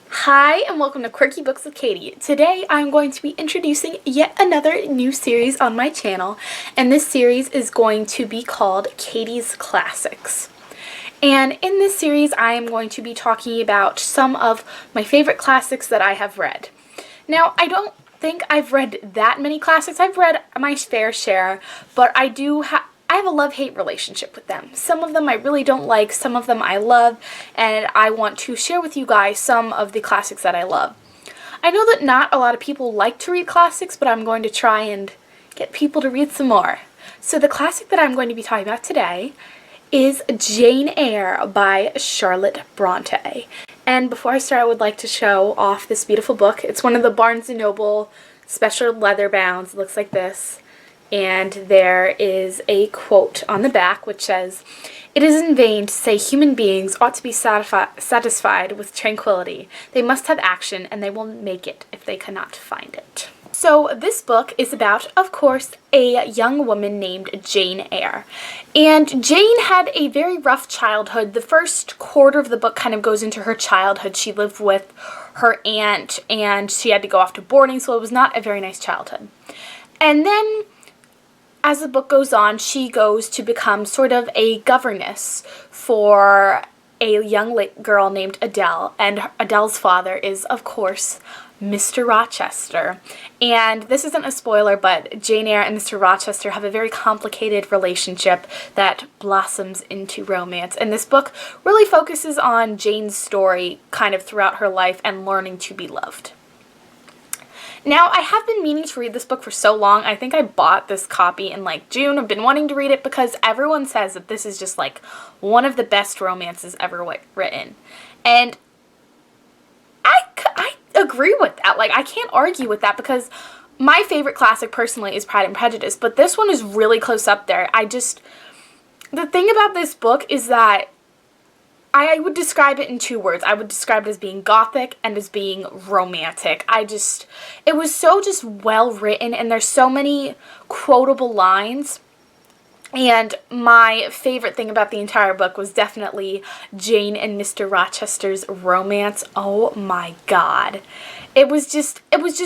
Hi and welcome to Quirky Books with Katie. Today I'm going to be introducing yet another new series on my channel, and this series is going to be called Katie's Classics. And in this series I am going to be talking about some of my favorite classics that I have read. Now, I don't think I've read that many classics. I've read my fair share, but I have a love-hate relationship with them. Some of them I really don't like, some of them I love, and I want to share with you guys some of the classics that I love. I know that not a lot of people like to read classics, but I'm going to try and get people to read some more. So the classic that I'm going to be talking about today is Jane Eyre by Charlotte Bronte. And before I start, I would like to show off this beautiful book. It's one of the Barnes & Noble special leather bounds. It looks like this. And there is a quote on the back which says, "It is in vain to say human beings ought to be satisfied with tranquility. They must have action, and they will make it if they cannot find it." So this book is about, of course, a young woman named Jane Eyre. And Jane had a very rough childhood. The first quarter of the book kind of goes into her childhood. She lived with her aunt, and she had to go off to boarding, so it was not a very nice childhood. And then as the book goes on, she goes to become sort of a governess for a young girl named Adele, and Adele's father is, of course, Mr. Rochester. And this isn't a spoiler, but Jane Eyre and Mr. Rochester have a very complicated relationship that blossoms into romance. And this book really focuses on Jane's story kind of throughout her life and learning to be loved. Now, I have been meaning to read this book for so long. I think I bought this copy in like June. I've been wanting to read it because everyone says that this is just like one of the best romances ever written. And I agree with that. Like, I can't argue with that because my favorite classic personally is Pride and Prejudice, but this one is really close up there. The thing about this book is that I would describe it in two words. I would describe it as being gothic and as being romantic. It was so just well written, and there's so many quotable lines. And my favorite thing about the entire book was definitely Jane and Mr. Rochester's romance. Oh my God. It was just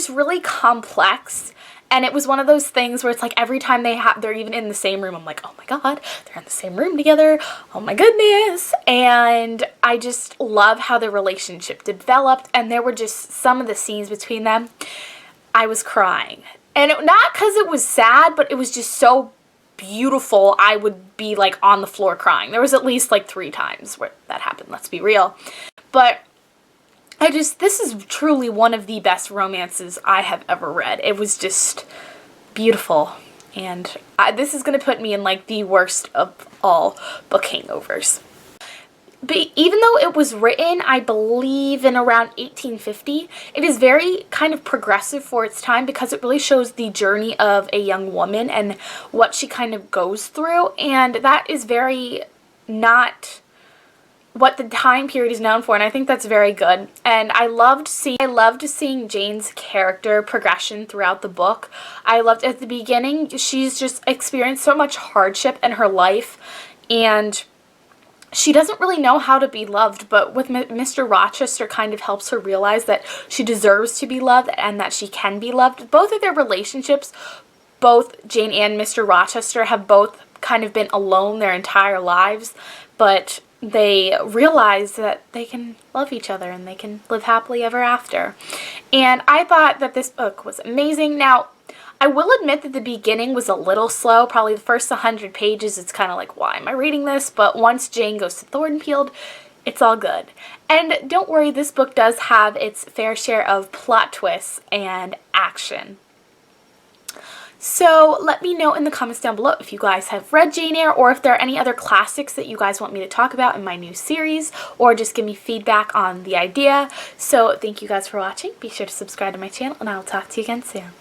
really complex. And it was one of those things where it's like every time they're even in the same room, I'm like, oh my God, they're in the same room together. Oh my goodness. And I just love how the relationship developed. And there were just some of the scenes between them. I was crying. And not because it was sad, but it was just so beautiful. I would be like on the floor crying. There was at least like 3 times where that happened, let's be real. But this is truly one of the best romances I have ever read. It was just beautiful, and this is going to put me in like the worst of all book hangovers. But even though it was written, I believe, in around 1850, it is very kind of progressive for its time because it really shows the journey of a young woman and what she kind of goes through, and that is very not what the time period is known for, and I think that's very good. And I loved seeing Jane's character progression throughout the book. I loved at the beginning, she's just experienced so much hardship in her life, and she doesn't really know how to be loved, but with Mr. Rochester kind of helps her realize that she deserves to be loved and that she can be loved. Both of their relationships, both Jane and Mr. Rochester have both kind of been alone their entire lives, but they realize that they can love each other and they can live happily ever after. And I thought that this book was amazing. Now, I will admit that the beginning was a little slow. Probably the first 100 pages, it's kind of like, why am I reading this? But once Jane goes to Thornfield, it's all good. And don't worry, this book does have its fair share of plot twists and action. So let me know in the comments down below if you guys have read Jane Eyre, or if there are any other classics that you guys want me to talk about in my new series, or just give me feedback on the idea. So thank you guys for watching. Be sure to subscribe to my channel, and I will talk to you again soon.